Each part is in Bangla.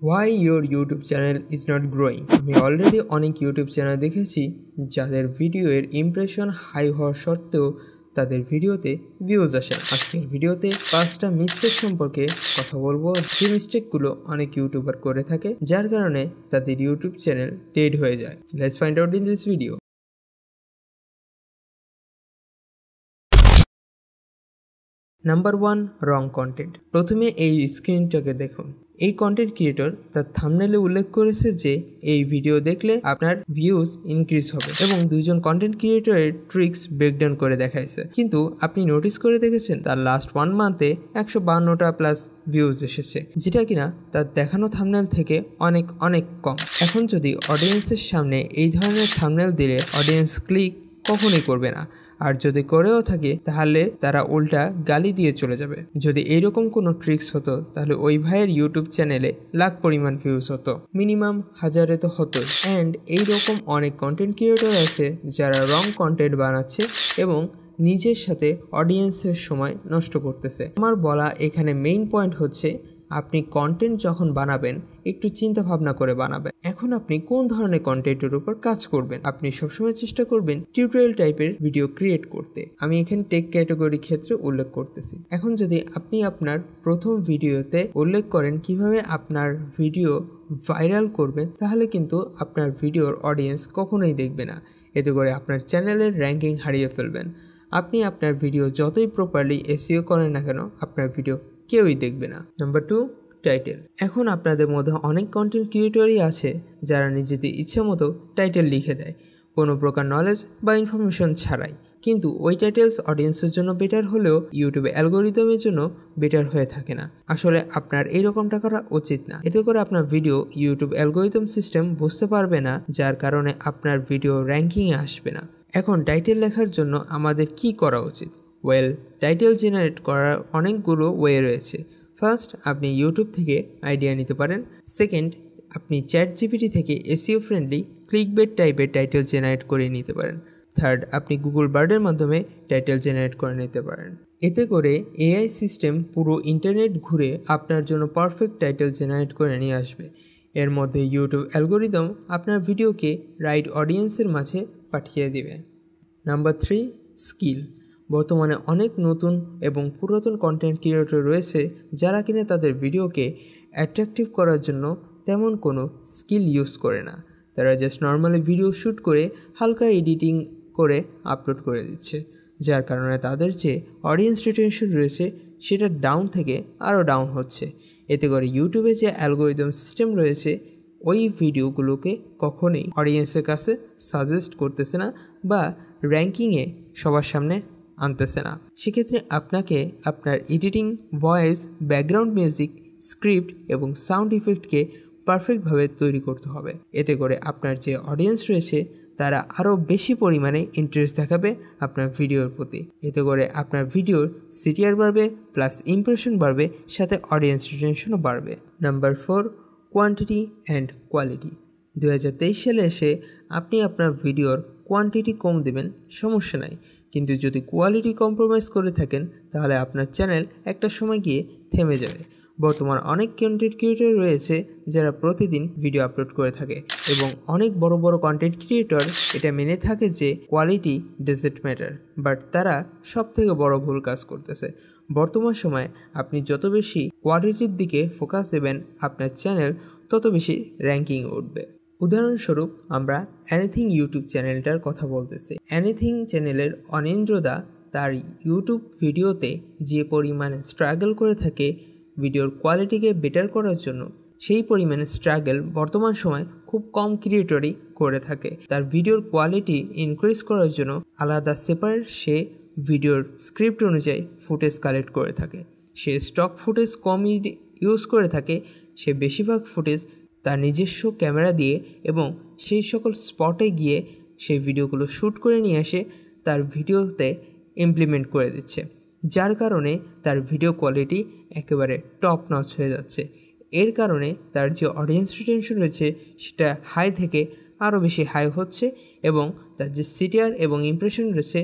Why your YouTube channel is not growing? আমি অলরেডি অনেক ইউটিউব চ্যানেল দেখেছি যাদের ভিডিওর ইমপ্রেশন হাই হওয়া সত্ত্বেও তাদের ভিডিওতে ভিউজ আসে। আজকের ভিডিওতে 5টা মিস্টেক সম্পর্কে কথা বলবো, যে মিস্টেকগুলো অনেক ইউটিউবার করে থাকে যার কারণে তাদের ইউটিউব চ্যানেল ডেড হয়ে যায়। Let's find out in this video. Number 1, wrong content. প্রথমে এই স্ক্রিনটাকে দেখুন। এই কন্টেন্ট ক্রিয়েটর তার থাম্বনেলে উল্লেখ করেছে যে এই ভিডিও দেখলে আপনার ভিউজ ইনক্রিজ হবে এবং দুইজন কন্টেন্ট ক্রিয়েটরের ট্রিক্স ব্রেকডাউন করে দেখাইছে, কিন্তু আপনি নোটিস করে দেখেছেন তার লাস্ট 1 মান্থে 152টা প্লাস ভিউজ এসেছে, যেটা কিনা তার দেখানো থাম্বনেল থেকে অনেক অনেক কম। এখন যদি অডিয়েন্সের সামনে এই ধরনের থাম্বনেল দিলে অডিয়েন্স ক্লিক কখনোই করবে না, আর যদি করেও থাকে তাহলে তারা উল্টা গালি দিয়ে চলে যাবে। যদি এইরকম কোনো ট্রিক্স হতো তাহলে ওই ভাইয়ের ইউটিউব চ্যানেলে লাখ পরিমাণ ভিউজ হতো, মিনিমাম 1000-এ তো হতোই। অ্যান্ড এইরকম অনেক কন্টেন্ট ক্রিয়েটর আছে যারা রং কন্টেন্ট বানাচ্ছে এবং নিজের সাথে অডিয়েন্সের সময় নষ্ট করতেছে। আমার বলা এখানে মেইন পয়েন্ট হচ্ছে, আপনি কন্টেন্ট যখন বানাবেন একটু চিন্তা ভাবনা করে বানাবেন। এখন আপনি কোন ধরনের কন্টেন্টের উপর কাজ করবেন, আপনি সবসময় চেষ্টা করবেন টিউটোরিয়াল টাইপের ভিডিও ক্রিয়েট করতে। আমি এখানে টেক ক্যাটাগরি ক্ষেত্রে উল্লেখ করতেছি। এখন যদি আপনি আপনার প্রথম ভিডিওতে উল্লেখ করেন কিভাবে আপনার ভিডিও ভাইরাল করবেন, তাহলে কিন্তু আপনার ভিডিওর অডিয়েন্স কখনোই দেখবে না। এতে করে আপনার চ্যানেলের র্যাঙ্কিং হারিয়ে ফেলবেন। আপনি আপনার ভিডিও যতই প্রপারলি এসইও করেন না কেন, আপনার ভিডিও কেউই দেখবে না। Number 2, title. এখন আপনাদের মধ্যে অনেক কন্টেন্ট ক্রিয়েটরই আছে যারা নিজেদের ইচ্ছা মতো টাইটেল লিখে দেয়, কোনো প্রকার নলেজ বা ইনফরমেশন ছাড়াই, কিন্তু ওই টাইটেলস অডিয়েন্সের জন্য বেটার হলেও ইউটিউবে অ্যালগোরিদমের জন্য বেটার হয়ে থাকে না। আসলে আপনার এইরকমটা করা উচিত না। এতে করে আপনার ভিডিও ইউটিউব অ্যালগোরিদম সিস্টেম বুঝতে পারবে না, যার কারণে আপনার ভিডিও র্যাঙ্কিংয়ে আসবে না। এখন টাইটেল লেখার জন্য আমাদের কি করা উচিত? টাইটেল জেনারেট করার অনেকগুলো ওয়ে রয়েছে। ফার্স্ট, আপনি ইউটিউব থেকে আইডিয়া নিতে পারেন। সেকেন্ড, আপনি চ্যাটজিপিটি থেকে এসইও ফ্রেন্ডলি ক্লিকবেট টাইপের টাইটেল জেনারেট করে নিতে পারেন। থার্ড, আপনি গুগল বার্ডের মাধ্যমে টাইটেল জেনারেট করে নিতে পারেন। এতে করে এআই সিস্টেম পুরো ইন্টারনেট ঘুরে আপনার জন্য পারফেক্ট টাইটেল জেনারেট করে নিয়ে আসবে। এর মধ্যে ইউটিউব অ্যালগোরিদম আপনার ভিডিওকে রাইট অডিয়েন্সের মাঝে পাঠিয়ে দেবে। Number 3, skill. বর্তমানে অনেক নতুন এবং পুরাতন কন্টেন্ট ক্রিয়েটর রয়েছে যারা কিনা তাদের ভিডিওকে অ্যাট্রাকটিভ করার জন্য তেমন কোনো স্কিল ইউজ করে না। তারা জাস্ট নর্মালি ভিডিও শ্যুট করে হালকা এডিটিং করে আপলোড করে দিচ্ছে, যার কারণে তাদের যে অডিয়েন্স রিটেনশন রয়েছে সেটা ডাউন থেকে আরও ডাউন হচ্ছে। এতে করে ইউটিউবে যে অ্যালগোরিদম সিস্টেম রয়েছে ওই ভিডিওগুলোকে কখনোই অডিয়েন্সের কাছে সাজেস্ট করতেছে না বা র্যাঙ্কিংয়ে সবার সামনে আনতেছে না। সেক্ষেত্রে আপনাকে আপনার editing, voice, background music, script এবং সাউন্ড ইফেক্টকে পারফেক্টভাবে তৈরি করতে হবে। এতে করে আপনার যে অডিয়েন্স রয়েছে তারা আরও বেশি পরিমাণে ইন্টারেস্ট দেখাবে আপনার ভিডিওর প্রতি। এতে করে আপনার ভিডিওর সিটিআর বাড়বে, প্লাস ইমপ্রেশন বাড়বে, সাথে অডিয়েন্স রিটেনশনও বাড়বে। Number 4, quantity and quality. 2023 সালে এসে আপনি আপনার ভিডিওর কোয়ান্টিটি কম দেবেন, সমস্যা নাই, কিন্তু যদি কোয়ালিটি কম্প্রোমাইজ করে থাকেন তাহলে আপনার চ্যানেল একটা সময় গিয়ে থেমে যাবে। বর্তমান অনেক কন্টেন্ট ক্রিয়েটর রয়েছে যারা প্রতিদিন ভিডিও আপলোড করে থাকে এবং অনেক বড় বড় কন্টেন্ট ক্রিয়েটর এটা মেনে থাকে যে কোয়ালিটি ডাজন্ট ম্যাটার, বাট তারা সব থেকে বড় ভুল কাজ করতেছে। বর্তমান সময়ে আপনি যত বেশি কোয়ালিটির দিকে ফোকাস দেবেন আপনার চ্যানেল তত বেশি র্যাঙ্কিং উঠবে। উদাহরণস্বরূপ আমরা এনিথিং ইউটিউব চ্যানেলটার কথা বলতেছি। এনিথিং চ্যানেলের অনিন্দ্রদা তার ইউটিউব ভিডিওতে যে পরিমাণে স্ট্রাগল করে থাকে ভিডিওর কোয়ালিটিকে বেটার করার জন্য, সেই পরিমাণে স্ট্রাগল বর্তমান সময় খুব কম ক্রিয়েটরই করে থাকে। তার ভিডিওর কোয়ালিটি ইনক্রিজ করার জন্য আলাদা সেপারেট সে ভিডিওর স্ক্রিপ্ট অনুযায়ী ফুটেজ কালেক্ট করে থাকে। সে স্টক ফুটেজ কম ইউজ করে থাকে, সে বেশিরভাগ ফুটেজ তার নিজস্ব ক্যামেরা দিয়ে এবং সেই সকল স্পটে গিয়ে সেই ভিডিওগুলো শ্যুট করে নিয়ে এসে তার ভিডিওতে ইমপ্লিমেন্ট করে দিচ্ছে, যার কারণে তার ভিডিও কোয়ালিটি একেবারে টপ নচ হয়ে যাচ্ছে। এর কারণে তার যে অডিয়েন্স রিটেনশন রয়েছে সেটা হাই থেকে আরও বেশি হাই হচ্ছে এবং তার যে সিটিআর এবং ইমপ্রেশন রয়েছে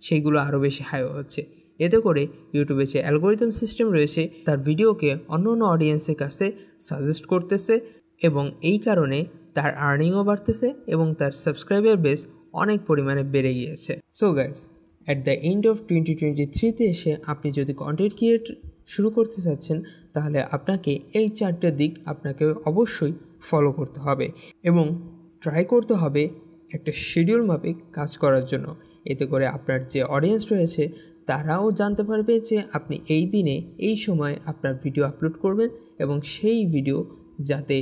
সেইগুলো আরও বেশি হাই হচ্ছে। এতে করে ইউটিউবে যে অ্যালগোরিদম সিস্টেম রয়েছে তার ভিডিওকে অন্য অন্য অডিয়েন্সের কাছে সাজেস্ট করতেছে এবং এই কারণে তার আর্নিংও বাড়তেছে এবং তার সাবস্ক্রাইবার বেস অনেক পরিমাণে বেড়ে গিয়েছে। So guys, at the end of 2023-তে এসে আপনি যদি কন্টেন্ট ক্রিয়েট শুরু করতে চাচ্ছেন তাহলে আপনাকে এই 4টে দিক আপনাকে অবশ্যই ফলো করতে হবে এবং ট্রাই করতে হবে একটা শিডিউল মাফিক কাজ করার জন্য। এতে করে আপনার যে অডিয়েন্স রয়েছে তারাও জানতে পারবে যে আপনি এই দিনে এই সময় আপনার ভিডিও আপলোড করবেন এবং সেই ভিডিও যাতে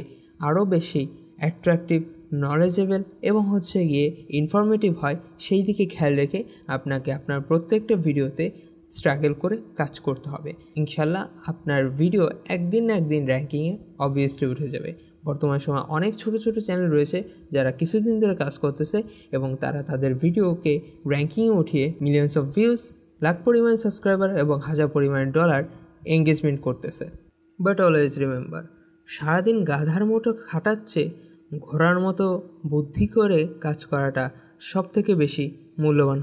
আরও বেশি অ্যাট্রাকটিভ, নলেজেবল এবং গিয়ে ইনফরমেটিভ হয় সেই দিকে খেয়াল রেখে আপনাকে আপনার প্রত্যেকটা ভিডিওতে স্ট্রাগল করে কাজ করতে হবে। ইনশাল্লাহ আপনার ভিডিও একদিন না একদিন র্যাঙ্কিংয়ে অবভিয়াসলি উঠে যাবে। বর্তমান সময় অনেক ছোট ছোট চ্যানেল রয়েছে যারা কিছুদিন ধরে কাজ করতেছে এবং তারা তাদের ভিডিওকে র্যাঙ্কিংয়ে উঠিয়ে মিলিয়নস অফ ভিউজ, লাখ পরিমাণ সাবস্ক্রাইবার এবং হাজার পরিমাণ ডলার এঙ্গেজমেন্ট করতেছে। বাট অলওয়েজ রিমেম্বার, সারাদিন গাধার মতো খাটাচ্ছে ঘোড়ার মতো বুদ্ধি করে কাজ করাটা সবথেকে বেশি মূল্যবান।